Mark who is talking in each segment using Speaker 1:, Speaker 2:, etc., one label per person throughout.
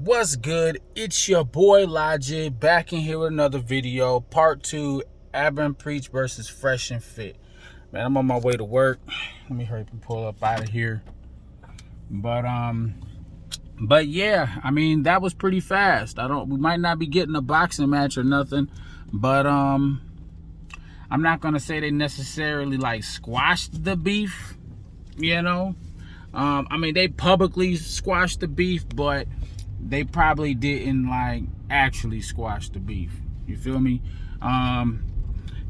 Speaker 1: What's good? It's your boy Logic back in here with another video, part 2, Ab Preach versus Fresh and Fit. Man, I'm on my way to work. Let me hurry up and pull up out of here. But yeah, I mean, that was pretty fast. We might not be getting a boxing match or nothing, but I'm not gonna say they necessarily like squashed the beef, you know. I mean, they publicly squashed the beef, but they probably didn't like actually squash the beef. You feel me?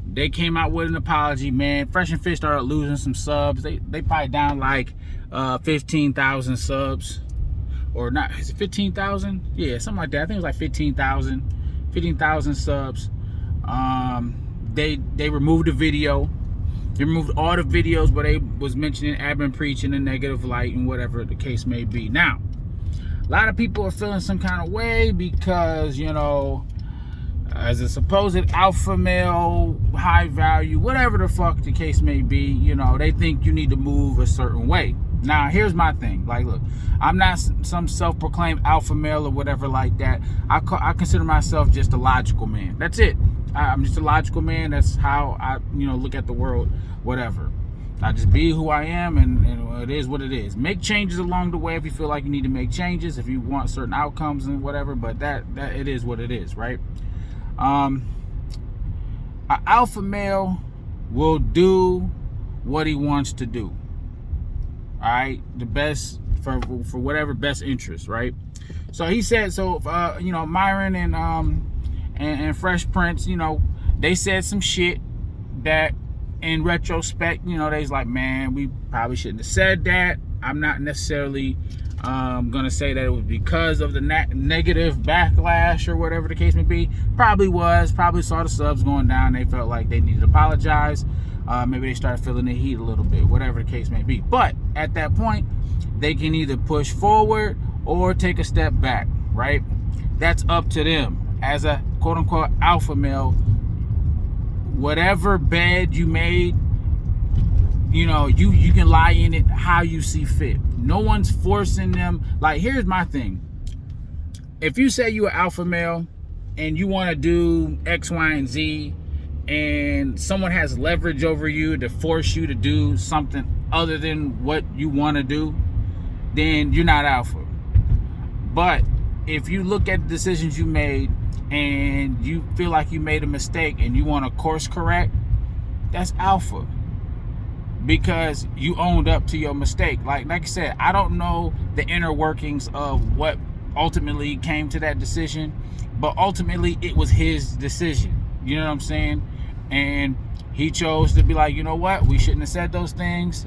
Speaker 1: They came out with an apology, man. Fresh and Fit started losing some subs. They probably down like 15,000 subs, or not? Is it 15,000? Yeah, something like that. I think it was like 15,000 subs. They removed the video. They removed all the videos where they was mentioning Ab Preach in a negative light and whatever the case may be. Now, a lot of people are feeling some kind of way because, you know, as a supposed alpha male, high value, whatever the fuck the case may be, you know, they think you need to move a certain way. Now, here's my thing. Like, look, I'm not some self-proclaimed alpha male or whatever like that. I consider myself just a logical man. That's it. I'm just a logical man. That's how I, look at the world, whatever. I just be who I am, and it is what it is. Make changes along the way if you feel like you need to make changes, if you want certain outcomes and whatever, but that it is what it is, right? An alpha male will do what he wants to do. All right, the best for whatever best interest, right? So he said, Myron and Fresh Prince, they said some shit that in retrospect, they's like, man, we probably shouldn't have said that. I'm not necessarily gonna say that it was because of the negative backlash or whatever the case may be. Probably saw the subs going down. They felt like they needed to apologize. Maybe they started feeling the heat a little bit, whatever the case may be. But at that point, they can either push forward or take a step back, right? That's up to them. As a quote-unquote alpha male, whatever bed you made, you can lie in it how you see fit. No one's forcing them. Like, here's my thing. If you say you're an alpha male and you want to do X, Y, and Z, and someone has leverage over you to force you to do something other than what you want to do, then you're not alpha. But if you look at the decisions you made and you feel like you made a mistake and you want to course correct, that's alpha, because you owned up to your mistake. Like I said, I don't know the inner workings of what ultimately came to that decision, but ultimately it was his decision. You know what I'm saying? And he chose to be like, you know what? We shouldn't have said those things.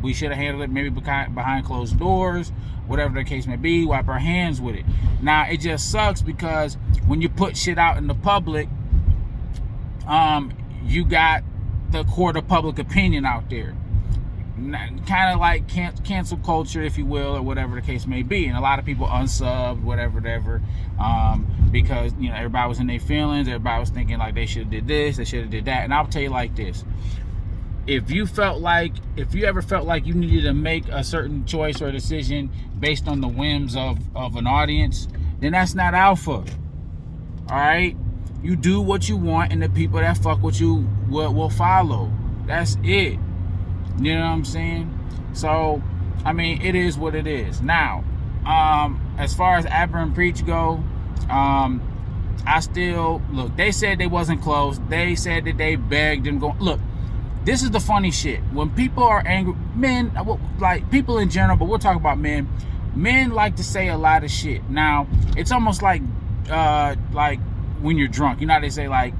Speaker 1: We should have handled it maybe behind closed doors, whatever the case may be, wipe our hands with it. Now, it just sucks because when you put shit out in the public, you got the court of public opinion out there. Kind of like cancel culture, if you will, or whatever the case may be. And a lot of people unsubbed, whatever, because, everybody was in their feelings. Everybody was thinking like they should have did this, they should have did that. And I'll tell you like this. If you ever felt like you needed to make a certain choice or decision based on the whims of an audience, then that's not alpha. All right? You do what you want, and the people that fuck with you will follow. That's it. You know what I'm saying? So, I mean, it is what it is. Now, as far as Ab Preach go, I still, look, they said they wasn't close. They said that they begged and go. Look, this is the funny shit. When people are angry, men, like people in general, but we'll talk about men. Men like to say a lot of shit. Now, it's almost like when you're drunk. You know how they say like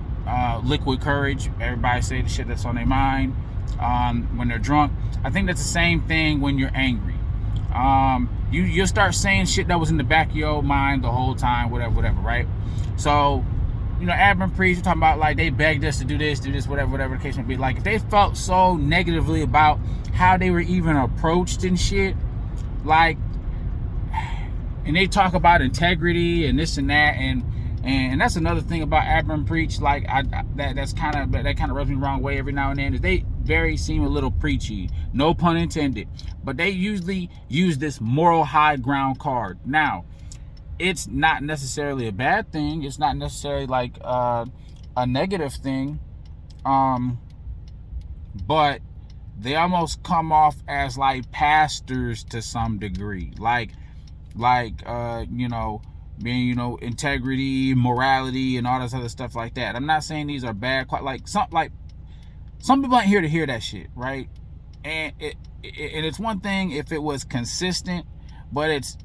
Speaker 1: liquid courage. Everybody say the shit that's on their mind when they're drunk. I think that's the same thing when you're angry. You'll start saying shit that was in the back of your mind the whole time, whatever, right? So, Ab Preach, you're talking about like they begged us to do this, whatever the case may be. Like, if they felt so negatively about how they were even approached and shit, like, and they talk about integrity and this and that, and that's another thing about Ab Preach. Like, that kind of rubs me the wrong way every now and then. Is they seem a little preachy, no pun intended, but they usually use this moral high ground card. Now, it's not necessarily a bad thing. It's not necessarily like a negative thing. But they almost come off as like pastors to some degree, like being, integrity, morality, and all this other stuff like that. I'm not saying these are bad, like some people ain't here to hear that shit, right? And it's one thing if it was consistent, but it's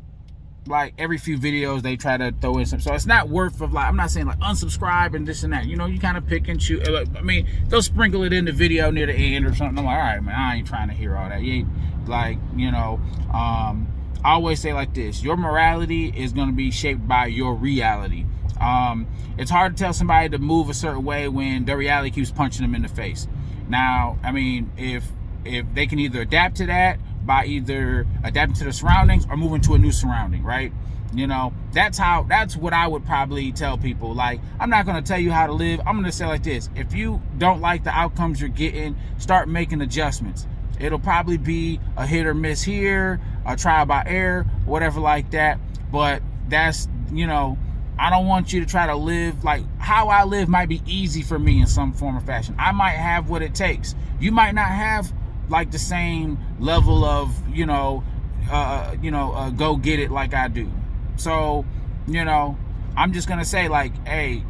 Speaker 1: like every few videos they try to throw in some, so it's not worth of, like, I'm not saying like unsubscribe and this and that, you kind of pick and choose. I mean, they'll sprinkle it in the video near the end or something. I'm like, all right, man, I ain't trying to hear all that. You ain't like, I always say like this: your morality is going to be shaped by your reality. It's hard to tell somebody to move a certain way when their reality keeps punching them in the face. Now, I mean, if they can either adapt to that by either adapting to the surroundings or moving to a new surrounding, right? That's what I would probably tell people. Like, I'm not going to tell you how to live. I'm going to say like this: if you don't like the outcomes you're getting, start making adjustments. It'll probably be a hit or miss here, a trial by error, whatever like that. But that's, I don't want you to try to live like how I live. Might be easy for me in some form or fashion. I might have what it takes. You might not have like the same level of, go get it like I do. So, I'm just going to say like, hey,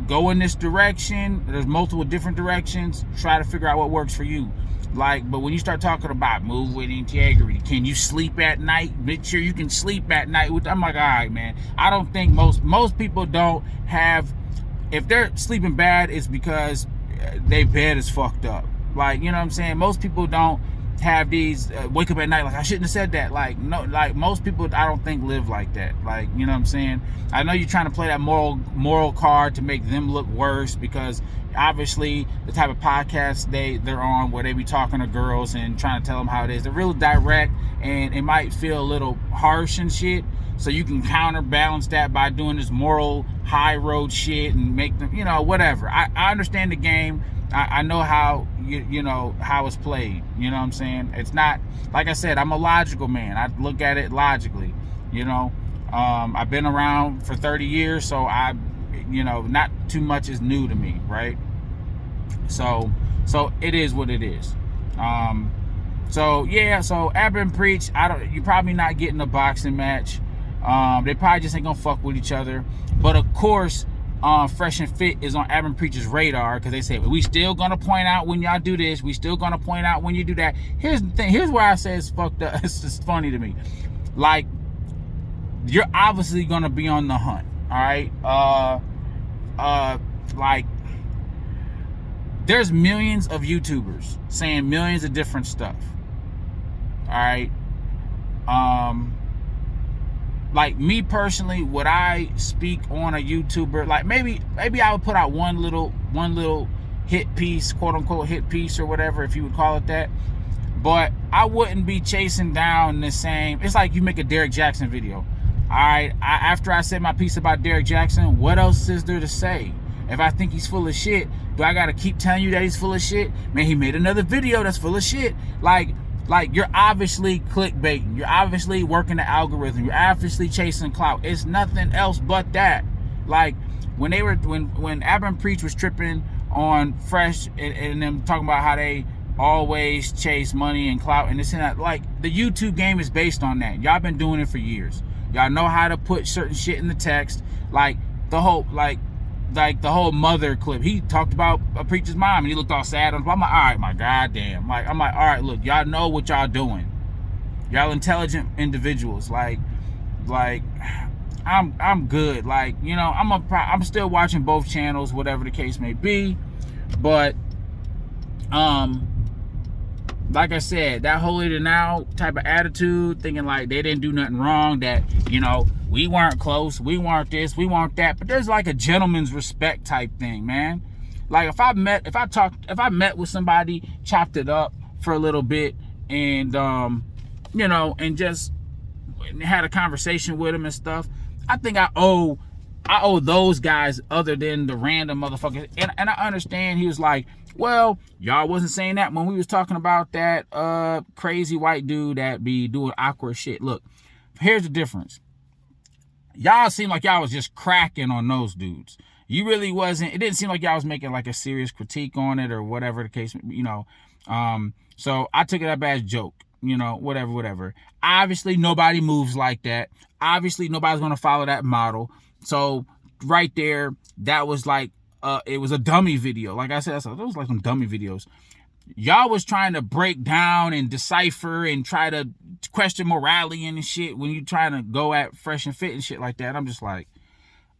Speaker 1: go in this direction. There's multiple different directions. Try to figure out what works for you. Like, but when you start talking about move with integrity, can you sleep at night? Make sure you can sleep at night. I'm like, all right, man. I don't think most people don't have, if they're sleeping bad, it's because their bed is fucked up. Like, you know what I'm saying? Most people don't have these wake up at night like, I shouldn't have said that. Like, no, like most people I don't think live like that. Like, you know what I'm saying? I know you're trying to play that moral card to make them look worse, because obviously the type of podcast they're on, where they be talking to girls and trying to tell them how it is, they're real direct, and it might feel a little harsh and shit. So you can counterbalance that by doing this moral high road shit and make them, whatever. I understand the game. I know how how it's played. You know what I'm saying? It's not, like I said, I'm a logical man. I look at it logically. I've been around for 30 years, so not too much is new to me, right? So it is what it is. So Abba and Preach, you're probably not getting a boxing match. They probably just ain't gonna fuck with each other. But of course, Fresh and Fit is on Abba and Preach's radar, because they say, we still gonna point out when y'all do this, we still gonna point out when you do that. Here's the thing, here's where I say it's fucked up. It's just funny to me. Like, you're obviously gonna be on the hunt, all right? Like, there's millions of YouTubers saying millions of different stuff, all right? Like, me personally, would I speak on a YouTuber? Like, maybe I would put out one little hit piece, quote unquote hit piece, or whatever, if you would call it that. But I wouldn't be chasing down the same. It's like you make a Derek Jackson video. All right, after I said my piece about Derek Jackson, what else is there to say? If I think he's full of shit, do I gotta keep telling you that he's full of shit? Man, he made another video that's full of shit. Like you're obviously clickbaiting. You're obviously working the algorithm. You're obviously chasing clout. It's nothing else but that. Like, when Abba and Preach was tripping on Fresh and them talking about how they always chase money and clout and this and that, like, the YouTube game is based on that. Y'all been doing it for years. Y'all know how to put certain shit in the text. Like the whole the whole mother clip. He talked about a preacher's mom and he looked all sad. I'm like, all right, my goddamn. Like, I'm like, all right, look, y'all know what y'all doing. Y'all intelligent individuals. Like I'm good. Like, I'm still watching both channels, whatever the case may be. But like I said, that holier than now type of attitude, thinking like they didn't do nothing wrong, that, we weren't close, we weren't this, we weren't that. But there's like a gentleman's respect type thing, man. Like, if I met with somebody, chopped it up for a little bit, and and just had a conversation with him and stuff, I think I owe those guys, other than the random motherfuckers. And I understand he was like, well, y'all wasn't saying that when we was talking about that crazy white dude that be doing awkward shit. Look, here's the difference. y'all seemed like y'all was just cracking on those dudes. You really wasn't. It didn't seem like y'all was making like a serious critique on it or whatever the case, you know. So I took it up as a joke, you know, whatever. Obviously, nobody moves like that. Obviously, nobody's gonna follow that model. So right there, that was like, it was a dummy video. Like I said, it was like some dummy videos. Y'all was trying to break down and decipher and try to question morality and shit when you trying to go at Fresh and Fit and shit like that. I'm just like,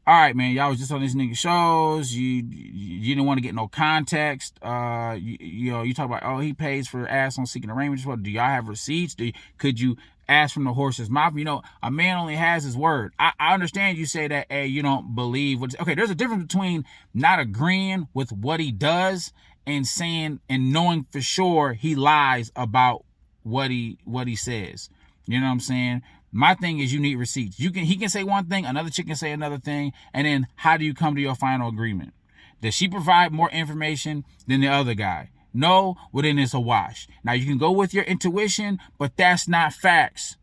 Speaker 1: all right, man, y'all was just on these nigga shows. You didn't want to get no context. You know, you talk about, oh, he pays for ass on Seeking Arrangements. What, do y'all have receipts? Could you ask from the horse's mouth? You know, a man only has his word. I understand you say that, hey, you don't believe what. Okay, there's a difference between not agreeing with what he does and saying and knowing for sure he lies about what he says. You know what I'm saying? My thing is, you need receipts. He can say one thing, another chick can say another thing, and then how do you come to your final agreement? Does she provide more information than the other guy? No, well then it's a wash. Now you can go with your intuition, but that's not facts.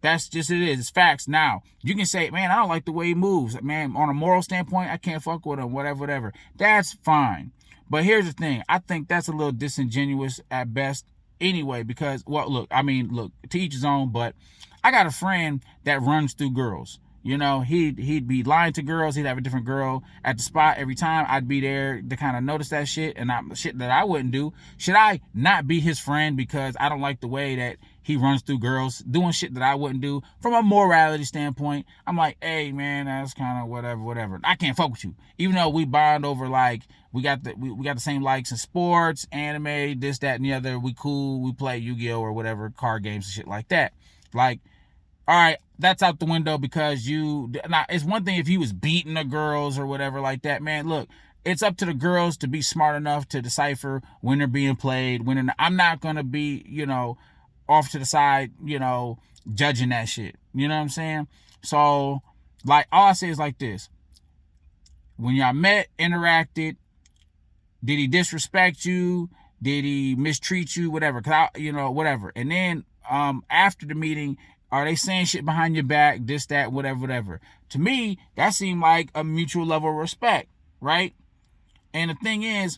Speaker 1: That's just it is. It's facts. Now you can say, man, I don't like the way he moves. Man, on a moral standpoint, I can't fuck with him. Whatever. That's fine. But here's the thing. I think that's a little disingenuous at best anyway, because, well, look, to each his own, but I got a friend that runs through girls. You know, he'd be lying to girls. He'd have a different girl at the spot every time. I'd be there to kind of notice that shit, and shit that I wouldn't do. Should I not be his friend because I don't like the way that he runs through girls, doing shit that I wouldn't do from a morality standpoint? I'm like, hey man, that's kind of whatever. I can't fuck with you, even though we bond over like we got the same likes in sports, anime, this, that, and the other. We cool. We play Yu-Gi-Oh or whatever, card games and shit like that. Like, all right, that's out the window because now it's one thing if he was beating the girls or whatever like that, man. Look, it's up to the girls to be smart enough to decipher when they're being played, when they're not. I'm not going to be, you know, off to the side, you know, judging that shit. You know what I'm saying? So, like, all I say is like this. When y'all met, interacted, did he disrespect you? Did he mistreat you? Whatever. Whatever. And then after the meeting, are they saying shit behind your back, this, that, whatever? To me, that seemed like a mutual level of respect, right? And the thing is,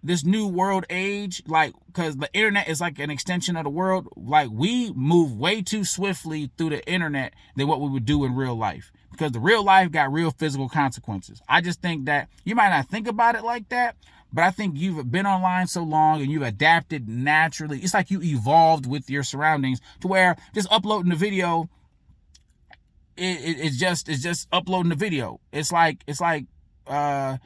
Speaker 1: this new world age, like, because the internet is like an extension of the world, like, we move way too swiftly through the internet than what we would do in real life. Because the real life got real physical consequences. I just think that you might not think about it like that, but I think you've been online so long and you've adapted naturally. It's like you evolved with your surroundings to where just uploading the video, it's just uploading the video. It's like the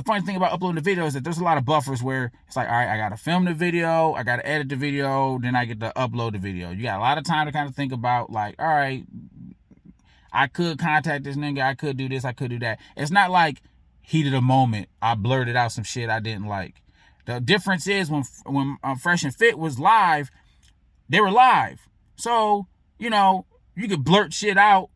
Speaker 1: funny thing about uploading the video is that there's a lot of buffers where it's like, all right, I got to film the video, I got to edit the video, then I get to upload the video. You got a lot of time to kind of think about, like, all right, I could contact this nigga, I could do this, I could do that. It's not like heat of the moment, I blurted out some shit I didn't like. The difference is when Fresh and Fit was live, they were live. So, you know, you could blurt shit out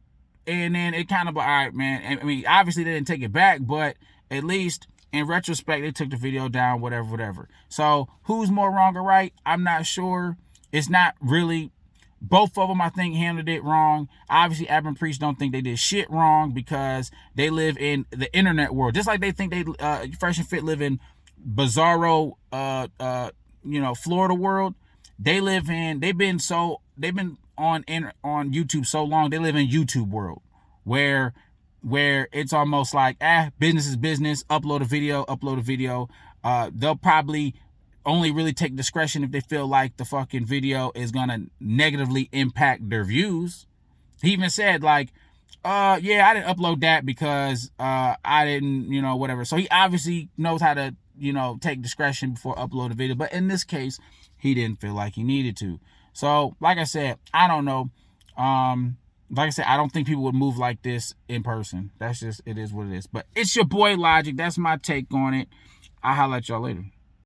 Speaker 1: and then it kind of, all right, man. I mean, obviously they didn't take it back, but at least in retrospect, they took the video down, whatever. So who's more wrong or right? I'm not sure. It's not really. Both of them, I think, handled it wrong. Obviously, Ab and Priest don't think they did shit wrong because they live in the internet world. Just like they think Fresh and Fit live in bizarro, Florida world. They've been on YouTube so long, they live in YouTube world where it's almost like, business is business, upload a video. They'll probably only really take discretion if they feel like the fucking video is gonna negatively impact their views. He even said, like, I didn't upload that because I didn't, whatever. So he obviously knows how to, take discretion before upload a video. But in this case, he didn't feel like he needed to. So, like I said, I don't know. Like I said, I don't think people would move like this in person. That's just, it is what it is. But it's your boy Logic. That's my take on it. I'll holler at y'all later.